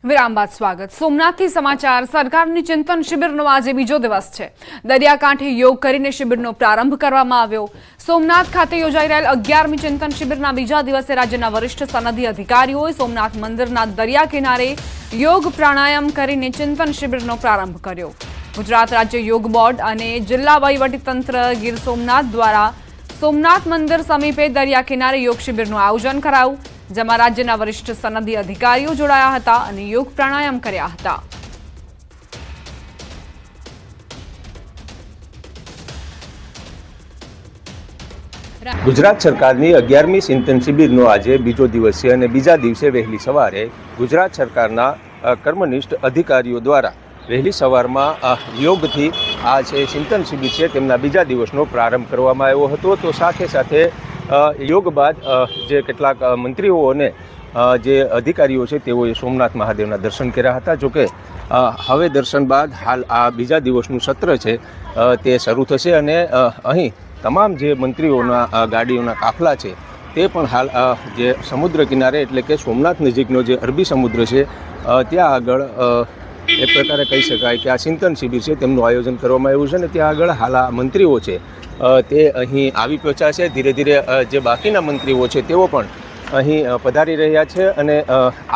વિરામ બાદ સ્વાગત। સોમનાથથી સમાચાર। સરકારની ચિંતન શિબિરનો આજે બીજો દિવસ છે। દરિયાકાંઠે યોગ કરીને શિબિરનો પ્રારંભ કરવામાં આવ્યો। સોમનાથ ખાતે યોજાઈ રહેલ 11મી ચિંતન શિબિરના બીજા દિવસે રાજ્યના વરિષ્ઠ સનદી અધિકારીઓએ સોમનાથ મંદિરના દરિયા કિનારે યોગ પ્રાણાયામ કરીને ચિંતન શિબિરનો પ્રારંભ કર્યો। ગુજરાત રાજ્ય યોગ બોર્ડ અને જિલ્લા વહીવટીતંત્ર ગીર સોમનાથ દ્વારા સોમનાથ મંદિર સમીપે દરિયા કિનારે યોગ શિબિરનું આયોજન કરાયું, જેમાં રાજ્યના વરિષ્ઠ સનદી અધિકારીઓ જોડાયા હતા અને યોગ પ્રાણાયામ કર્યા હતા। ગુજરાત સરકારની 11મી ચિંતન શિબિરનો આજે બીજો દિવસ છે અને બીજા દિવસે વહેલી સવારે ગુજરાત સરકારના કર્મનિષ્ઠ અધિકારીઓ દ્વારા વહેલી સવારમાં યોગથી આ છે ચિંતન શિબિર છે તેમના બીજા દિવસનો પ્રારંભ કરવામાં આવ્યો હતો। તો સાથે સાથે યોગ બાદ જે કેટલાક મંત્રીઓ અને જે અધિકારીઓ છે તેઓએ સોમનાથ મહાદેવના દર્શન કર્યા હતા। જોકે હવે દર્શન બાદ હાલ આ બીજા દિવસનું સત્ર છે તે શરૂ થશે અને અહીં તમામ જે મંત્રીઓના ગાડીઓના કાફલા છે તે પણ હાલ જે સમુદ્ર કિનારે એટલે કે સોમનાથ નજીકનો જે અરબી સમુદ્ર છે ત્યાં આગળ એક પ્રકારે કહી શકાય કે આ ચિંતન શિબિર છે તેમનું આયોજન કરવામાં આવ્યું છે અને ત્યાં આગળ હાલ આ મંત્રીઓ છે તે અહીં આવી પહોંચ્યા છે। ધીરે ધીરે જે બાકીના મંત્રીઓ છે તેઓ પણ અહીં પધારી રહ્યા છે અને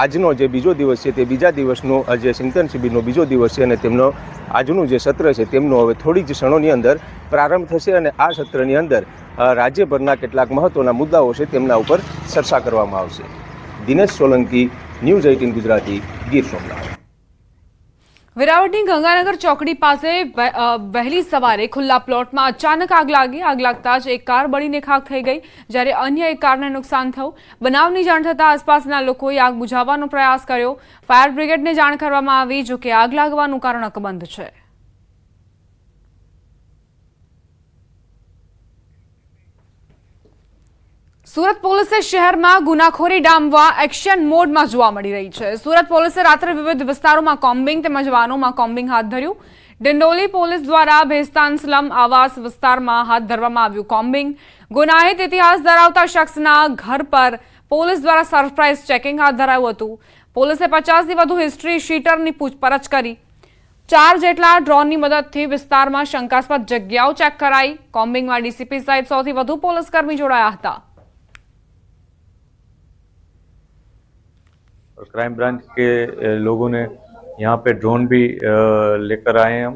આજનો જે બીજો દિવસ છે તે બીજા દિવસનો જે ચિંતન શિબિરનો બીજો દિવસ છે અને તેમનો આજનું જે સત્ર છે તેમનો હવે થોડી જ ક્ષણોની અંદર પ્રારંભ થશે અને આ સત્રની અંદર રાજ્યભરના કેટલાક મહત્વના મુદ્દાઓ છે તેમના ઉપર ચર્ચા કરવામાં આવશે। દિનેશ સોલંકી, ન્યૂઝ 18 ગુજરાતી, ગીર સોમનાથ। વેરાવળની ગંગાનગર ચોકડી પાસે વહેલી સવારે ખુલ્લા પ્લોટમાં અચાનક આગ લાગી। આગ લાગતા જ એક કાર બળીને ખાખ થઈ ગઈ, જ્યારે અન્ય એક કારને નુકસાન થયું। બનાવની જાણ થતાં આસપાસના લોકોએ આગ બુઝાવવાનો પ્રયાસ કર્યો। ફાયર બ્રિગેડને જાણ કરવામાં આવી, જોકે આગ લાગવાનું કારણ અકબંધ છે। સુરત પોલીસે શહેરમાં ગુનાખોરી ડામવા એક્શન મોડમાં જોવા મળી રહી છે। સુરત પોલીસે રાત્રે વિવિધ વિસ્તારોમાં કોમ્બિંગ તેમજ વાનોમાં કોમ્બિંગ હાથ ધર્યું। ડિંડોલી પોલીસ દ્વારા ભેસ્તાન સ્લમ આવાસ વિસ્તારમાં હાથ ધરવામાં આવ્યું કોમ્બિંગ। ગુનાહિત ઇતિહાસ ધરાવતા શખ્સના ઘર પર પોલીસ દ્વારા સરપ્રાઇઝ ચેકિંગ હાથ ધરાયું હતું। પોલીસે 50થી વધુ હિસ્ટ્રી શીટરની પૂછપરછ કરી। 4 જેટલા ડ્રોનની મદદથી વિસ્તારમાં શંકાસ્પદ જગ્યાઓ ચેક કરાઈ। કોમ્બિંગમાં ડીસીપી સહિત 100થી વધુ પોલીસકર્મી જોડાયા હતા। और क्राइम ब्रांच के लोगों ने यहाँ पे ड्रोन भी लेकर आए हैं हम,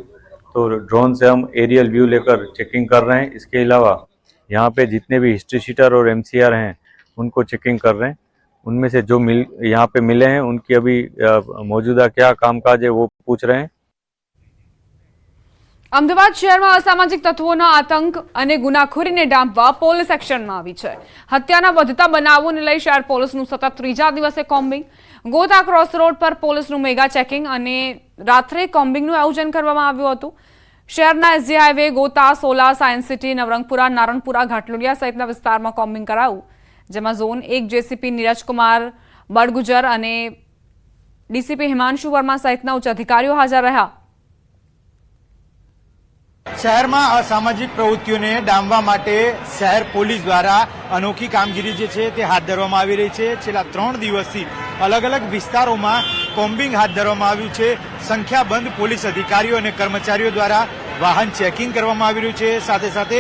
तो ड्रोन से हम एरियल व्यू लेकर चेकिंग कर रहे हैं। इसके अलावा यहाँ पे जितने भी हिस्ट्री शीटर और एमसीआर हैं उनको चेकिंग कर रहे हैं। उनमें से जो यहाँ पे मिले हैं उनकी अभी मौजूदा क्या कामकाज है वो पूछ रहे हैं। અમદાવાદ શહેરમાં અસામાજિક તત્વોનો આતંક અને ગુનાખોરીને ડામવા પોલીસ એક્શનમાં આવી છે। હત્યાના વધતા બનાવોને લઈ શહેર પોલીસનું સતત ત્રીજા દિવસે કોમ્બિંગ। ગોતા ક્રોસ રોડ પર પોલીસનું મેગા ચેકિંગ અને રાત્રે કોમ્બિંગનું આયોજન કરવામાં આવ્યું હતું। શહેરના એસજી હાઈવે, ગોતા, સોલા, સાયન્સ સિટી, નવરંગપુરા, નારણપુરા, ઘાટલોડિયા સહિતના વિસ્તારમાં કોમ્બિંગ કરાયું, જેમાં ઝોન 1 જેસીપી નીરજકુમાર બડગુજર અને ડીસીપી હિમાંશુ વર્મા સહિતના ઉચ્ચ અધિકારીઓ હાજર રહ્યા। શહેરમાં અસામાજિક પ્રવૃત્તિઓને ડામવા માટે શહેર પોલીસ દ્વારા અનોખી કામગીરી જે છે તે હાથ ધરવામાં આવી રહી છે। છેલ્લા 3 દિવસથી અલગ અલગ વિસ્તારોમાં કોમ્બિંગ હાથ ધરવામાં આવ્યું છે। સંખ્યાબંધ પોલીસ અધિકારીઓ અને કર્મચારીઓ દ્વારા વાહન ચેકિંગ કરવામાં આવી રહ્યું છે। સાથે સાથે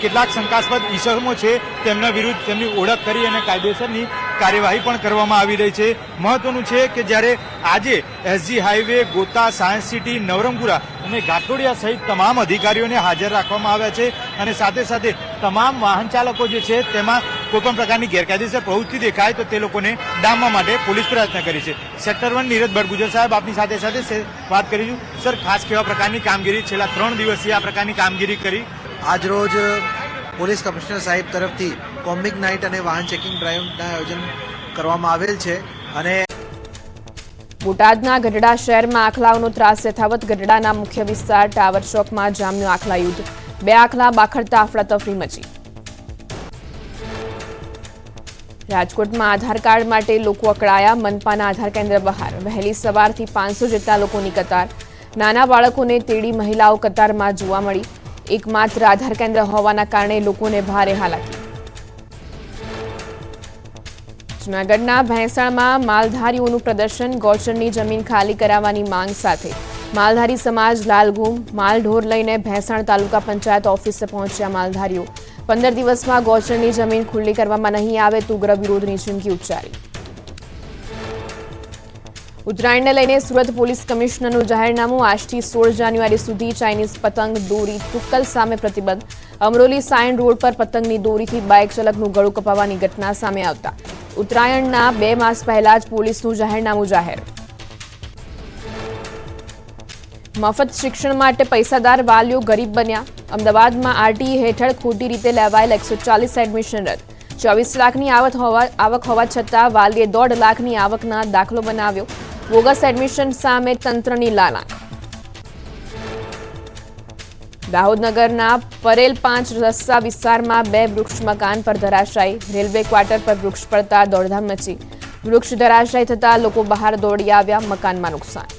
કેટલાક શંકાસ્પદ ઇસમો છે તેમના વિરુદ્ધ તેમની ઓળખ કરી અને કાયદેસરની કાર્યવાહી પણ કરવામાં આવી રહી છે। મહત્વનું છે કે જ્યારે આજે એસજી હાઈવે, ગોતા, સાયન્સ સિટી, નવરંગપુરા અને ઘાટલોડિયા સહિત તમામ અધિકારીઓને હાજર રાખવામાં આવ્યા છે અને સાથે સાથે તમામ વાહન ચાલકો જે છે તેમાં કોઈપણ પ્રકારની ગેરકાયદેસર પ્રવૃત્તિ દેખાય તો તે લોકોને ડામવા માટે પોલીસ પ્રયત્ન કરી છે। સેક્ટર 1 નીરજ બડગુજર સાહેબ આપની સાથે વાત કરીશું। સર, ખાસ કેવા પ્રકારની કામગીરી છેલ્લા 3 દિવસથી આ પ્રકારની કામગીરી કરી? આજરોજ પોલીસ કમિશનર સાહેબ તરફથી કોમ્બિંગ નાઇટ અને વાહન ચેકિંગ ડ્રાઇવના આયોજન કરવામાં આવેલ છે અને બોટાદના ગઢડા શહેરમાં આખલાઓનો ત્રાસ યથાવત। ગઢડાના મુખ્ય વિસ્તાર ટાવર ચોકમાં જામ્યું આખલા યુદ્ધ। 2 આખલા બાખડતા અફડાતફરી મચી। રાજકોટમાં આધાર કાર્ડ માટે લોકો અકળાયા। મનપાના આધાર કેન્દ્ર બહાર વહેલી સવારથી 500 જેટલા લોકોની કતાર। નાના બાળકોને તેડી મહિલાઓ કતારમાં જોવા મળી। એકમાત્ર આધાર કેન્દ્ર હોવાના કારણે લોકોને ભારે હાલાકી। જૂનાગઢના ભેંસાણમાં માલધારીઓનું પ્રદર્શન, ગૌચરની જમીન ખાલી કરાવવાની માંગ સાથે માલધારી સમાજ લાલઘૂમ, માલઢોર લઈને ભેંસાણ તાલુકા પંચાયત ઓફિસે પહોંચ્યા માલધારીઓ. 15 દિવસમાં ગૌચરની જમીન ખુલ્લી કરવામાં નહીં આવે તો ઉગ્ર વિરોધની ચીમકી ઉચ્ચારી. ઉત્તરાયણને લઈને સુરત પોલીસ કમિશનરનું જાહેરનામું, આજથી 16 જાન્યુઆરી સુધી ચાઇનીઝ પતંગ દોરી તુક્કલ સામે પ્રતિબંધ. અમરોલી સાયણ રોડ પર પતંગની દોરીથી બાઇક ચાલકનું ગળું કપાવવાની ઘટના સામે આવતા ઉત્તરાયણના 2 માસ પહેલા જ પોલીસનું જાહેરનામું જાહેર. મફત શિક્ષણ માટે પૈસાદાર વાલીઓ ગરીબ બન્યા. અમદાવાદમાં આરટીઈ હેઠળ ખોટી રીતે લેવાયેલ 140 એડમિશન રદ. 24 લાખની આવક હોવા છતાં વાલીએ 1.5 લાખની આવકના દાખલો બનાવ્યો. બોગસ એડમિશન સામે તંત્રની લાલાક. દાહોદ નગરના પરેલ 5 રસ્તા વિસ્તારમાં 2 વૃક્ષ મકાન પર ધરાશાયી. રેલવે ક્વાર્ટર પર વૃક્ષ પડતા દોડધામ મચી. વૃક્ષ ધરાશાયી થતા લોકો બહાર દોડી આવ્યા. મકાનમાં નુકસાન.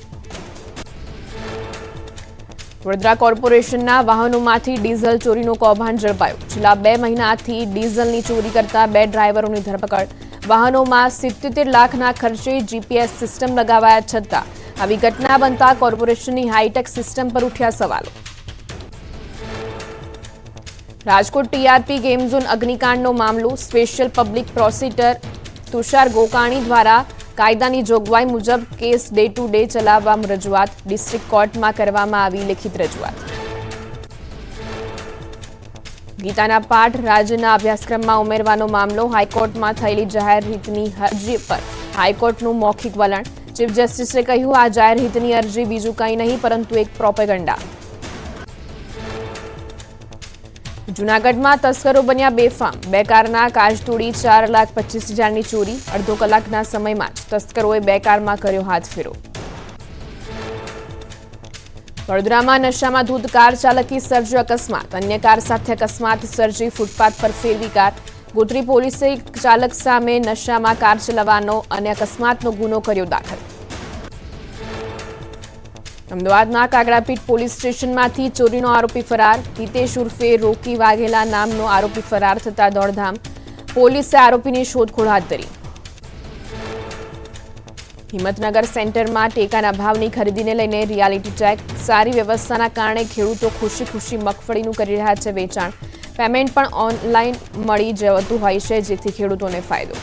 વડોદરા કોર્પોરેશનના વાહનોમાંથી ડીઝલ ચોરીનું કૌભાંડ ઝડપાયું. છેલ્લા 2 મહિનાથી ડીઝલની ચોરી કરતા 2 ડ્રાઈવરોની ધરપકડ. વાહનોમાં 77 લાખના ખર્ચે જીપીએસ સિસ્ટમ લગાવાયા છતાં આવી ઘટના બનતા કોર્પોરેશનની હાઈટેક સિસ્ટમ પર ઉઠ્યા સવાલો. રાજકોટ ટીઆરપી ગેમ ઝોન અગ્નિકાંડનો મામલો, special public prosecutor Tushar Gokani દ્વારા કાયદાની જોગવાઈ મુજબ કેસ ડે ટુ ડે ચલાવવા રજૂઆત. ડિસ્ટ્રિક્ટ કોર્ટમાં કરવામાં આવી લેખિત રજૂઆત. ગીતાના પાઠ રાજ્યના અભ્યાસક્રમમાં ઉમેરવાનો મામલો, હાઈકોર્ટમાં થયેલી જાહેર હિતની અરજી પર હાઈકોર્ટનું મૌખિક વલણ. ચીફ જસ્ટિસે કહ્યું, આ જાહેર હિતની અરજી બીજું કંઈ નહીં પરંતુ એક પ્રોપેગન્ડા. જૂનાગઢમાં તસ્કરો બન્યા બેફામ. 2 કારના કાચ તોડી 4,25,000ની ચોરી. અડધો કલાકના સમયમાં જ તસ્કરોએ 2 કારમાં કર્યો હાથફેરો. વડોદરામાં નશામાં ધૂત કાર ચાલકી સર્જ્યો અકસ્માત. અન્ય કાર સાથે અકસ્માત સર્જી ફૂટપાથ પર ફેરવી કાર. ગોત્રી પોલીસે ચાલક સામે નશામાં કાર ચલાવવાનો અને અકસ્માતનો ગુનો કર્યો દાખલ. અમદાવાદના કાગડાપીઠ પોલીસ સ્ટેશનમાંથી ચોરીનો આરોપી ફરાર. હિતેશ ઉર્ફે રોકી વાઘેલા નામનો આરોપી ફરાર થતા દોડધામ. પોલીસે આરોપીની શોધખોળ હાથ ધરી. હિંમતનગર સેન્ટરમાં ટેકાના ભાવની ખરીદીને લઈને રિયાલિટી ચેક. સારી વ્યવસ્થાના કારણે ખેડૂતો ખુશી ખુશી મગફળીનું કરી રહ્યા છે વેચાણ. પેમેન્ટ પણ ઓનલાઈન મળી જતું હોય છે, જેથી ખેડૂતોને ફાયદો.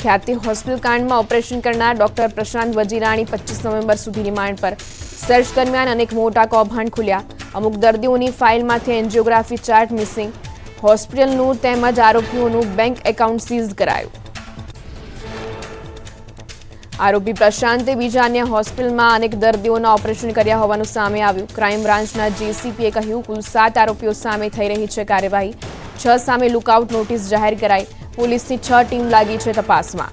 ખ્યાતિ હોસ્પિટલ કાંડમાં ઓપરેશન કરનાર ડોક્ટર પ્રશાંત વજીરાણી 25 નવેમ્બર સુધી રિમાન્ડ પર. સર્ચ દરમિયાન અનેક મોટા કૌભાંડ ખુલ્યા. અમુક દર્દીઓની ફાઇલમાંથી એન્જિયોગ્રાફી ચાર્ટ મિસિંગ. હોસ્પિટલનું તેમજ આરોપીઓનું બેંક એકાઉન્ટ સીઝ કરાયું. આરોપી પ્રશાંતે બીજા અન્ય હોસ્પિટલમાં અનેક દર્દીઓના ઓપરેશન કર્યા હોવાનું સામે આવ્યું. ક્રાઇમ બ્રાન્ચના જેસીપીએ કહ્યું, કુલ 7 આરોપીઓ સામે થઈ રહી છે કાર્યવાહી. 6 સામે લુકઆઉટ નોટિસ જાહેર કરાઈ. પોલીસની 6 ટીમ લાગી છે તપાસમાં.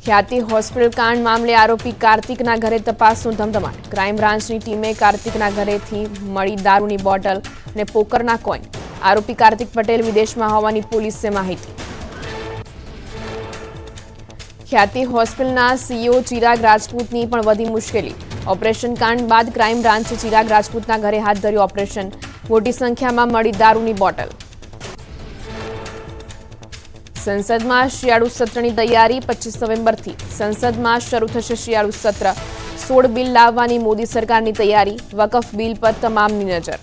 ખ્યાતિ હોસ્પિટલ કાંડ મામલે આરોપી કાર્તિકના ઘરે તપાસનો ધમધમાટ. ક્રાઇમ બ્રાન્ચની ટીમે કાર્તિકના ઘરેથી મળી દારૂની બોટલ અને પોકરના કોઈન. આરોપી કાર્તિક પટેલ વિદેશમાં હોવાની પોલીસે માહિતી. ખ્યાતિ હોસ્પિટલના સીઈઓ ચિરાગ રાજપૂતની પણ વધી મુશ્કેલી. ઓપરેશન કાંડ બાદ ક્રાઇમ બ્રાન્ચે ચિરાગ રાજપૂતના ઘરે હાથ ધર્યું ઓપરેશન. મોટી સંખ્યામાં મળી દારૂની બોટલ. સંસદમાં શિયાળુ સત્રની તૈયારી. 25 નવેમ્બરથી સંસદમાં શરૂ થશે શિયાળુ સત્ર. 16 બિલ લાવવાની મોદી સરકારની તૈયારી. વકફ બિલ પર તમામની નજર.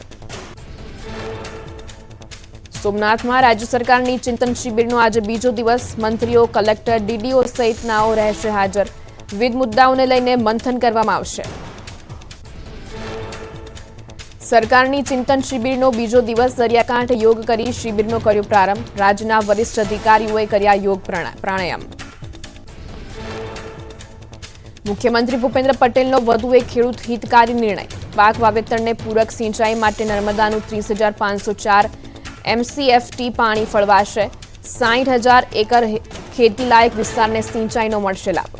સોમનાથમાં રાજ્ય સરકારની ચિંતન શિબિરનો આજે બીજો દિવસ. મંત્રીઓ, કલેક્ટર, ડીડીઓ સહિતનાઓ રહેશે હાજર. વિવિધ મુદ્દાઓને લઈને મંથન કરવામાં આવશે. સરકારની ચિંતન શિબિરનો બીજો દિવસ. દરિયાકાંઠે યોગ કરી શિબિરનો કર્યો પ્રારંભ. રાજ્યના વરિષ્ઠ અધિકારીઓએ કર્યા યોગ પ્રાણાયામ. મુખ્યમંત્રી ભૂપેન્દ્ર પટેલનો વધુ એક ખેડૂત હિતકારી નિર્ણય. પાક વાવેતરને પૂરક સિંચાઈ માટે નર્મદાનું 30,504 MCFT પાણી ફળવાશે. 60,000 એકર ખેતીલાયક વિસ્તારને સિંચાઈનો મળશે લાભ.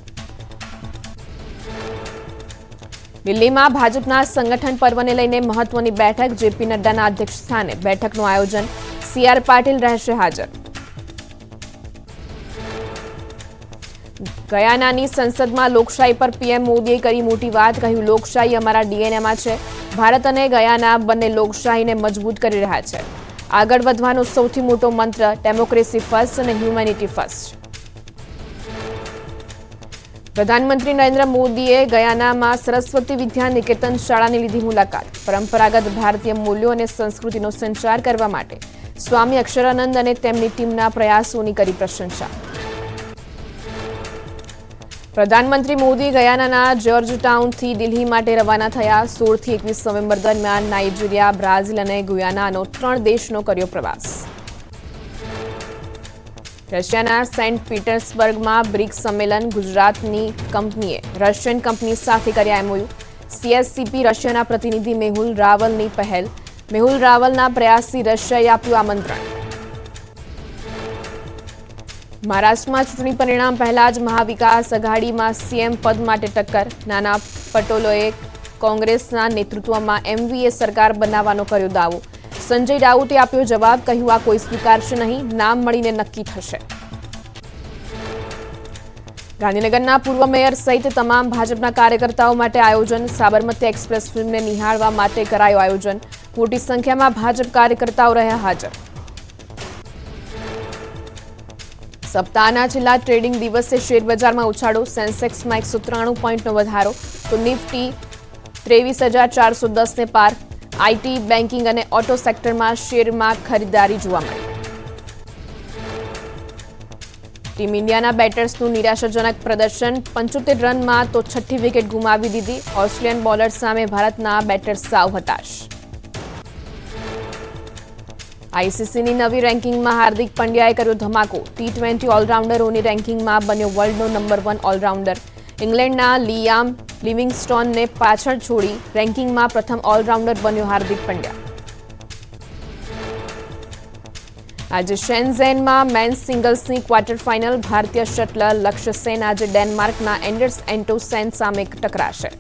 દિલ્હીમાં ભાજપના સંગઠન પર્વને લઈને મહત્વની બેઠક. જેપી નડ્ડાના અધ્યક્ષ સ્થાને બેઠકનું આયોજન. CR પાટીલ રહેશે હાજર. ગયાનાની સંસદમાં લોકશાહી પર પીએમ મોદીએ કરી મોટી વાત. કહ્યું, લોકશાહી અમારા ડીએનએમાં છે. ભારત અને ગયાના બંને લોકશાહીને મજબૂત કરી રહ્યા છે. આગળ વધવાનો સૌથી મોટો મંત્ર ડેમોક્રેસી ફર્સ્ટ અને હ્યુમેનિટી ફર્સ્ટ. પ્રધાનમંત્રી નરેન્દ્ર મોદીએ ગયાનામાં સરસ્વતી વિદ્યા નિકેતન શાળાની લીધી મુલાકાત. પરંપરાગત ભારતીય મૂલ્યો અને સંસ્કૃતિનો સંચાર કરવા માટે સ્વામી અક્ષરાનંદ અને તેમની ટીમના પ્રયાસોની કરી પ્રશંસા. પ્રધાનમંત્રી મોદી ગયાનાના જ્યોર્જ ટાઉનથી દિલ્હી માટે રવાના થયા. 16 થી 21 નવેમ્બર દરમિયાન નાઇજીરિયા, બ્રાઝિલ અને ગુયાનાનો 3 દેશનો કર્યો પ્રવાસ. રશિયાના સેન્ટ પીટર્સબર્ગમાં બ્રિક્સ સંમેલન. ગુજરાતની કંપનીએ રશિયન કંપની સાથે કર્યા MOU. CSCP રશિયાના પ્રતિનિધિ મેહુલ રાવલની પહેલ. મેહુલ રાવલના પ્રયાસથી રશિયાએ આપ્યું આમંત્રણ. મહારાષ્ટ્રમાં ચૂંટણી પરિણામ પહેલા જ મહાવિકાસ અઘાડીમાં CM પદ માટે ટક્કર. નાના પટોલેએ કોંગ્રેસના નેતૃત્વમાં MVA સરકાર બનાવવાનો કર્યો દાવો. સંજય રાઉતે આપ્યો જવાબ. કહ્યું, આ કોઈ સ્વીકારશે નહીં, નામ મળીને નક્કી થશે. ગાંધીનગરના પૂર્વ મેયર સહિત તમામ ભાજપના કાર્યકર્તાઓ માટે આયોજન. સાબરમતી એક્સપ્રેસ ફિલ્મને નિહાળવા માટે કરાયું આયોજન. મોટી સંખ્યામાં ભાજપ કાર્યકર્તાઓ રહ્યા હાજર. સપ્તાહના છેલ્લા ટ્રેડિંગ દિવસે શેરબજારમાં ઉછાળો. સેન્સેક્સમાં 193 પોઈન્ટનો વધારો તો નિફ્ટી 23,410ને પાર. IT, બેન્કિંગ અને ઓટો સેક્ટરમાં શેરમાં ખરીદારી જોવા મળી. ટીમ ઇન્ડિયાના બેટર્સનું નિરાશાજનક પ્રદર્શન. 75 રનમાં તો 6 વિકેટ ગુમાવી દીધી. ઓસ્ટ્રેલિયન બોલર સામે ભારતના બેટર્સ સાવ હતાશ. ICCની નવી રેન્કિંગમાં હાર્દિક પંડ્યાએ કર્યો ધમાકો. T20 ઓલરાઉન્ડરોની રેન્કિંગમાં બન્યો વર્લ્ડનો નંબર 1 ઓલરાઉન્ડર. ઇંગ્લેન્ડના લિયામ લિવિંગસ્ટોનને પાછળ છોડી રેન્કિંગમાં પ્રથમ ઓલરાઉન્ડર બન્યો હાર્દિક પંડ્યા. આજે શેન્ઝેનમાં મેન્સ સિંગલ્સની ક્વાર્ટર ફાઇનલ. ભારતીય શટલર લક્ષ્ય સેન આજે ડેનમાર્કના એન્ડર્સ એન્ટોસેન સામે ટકરાશે.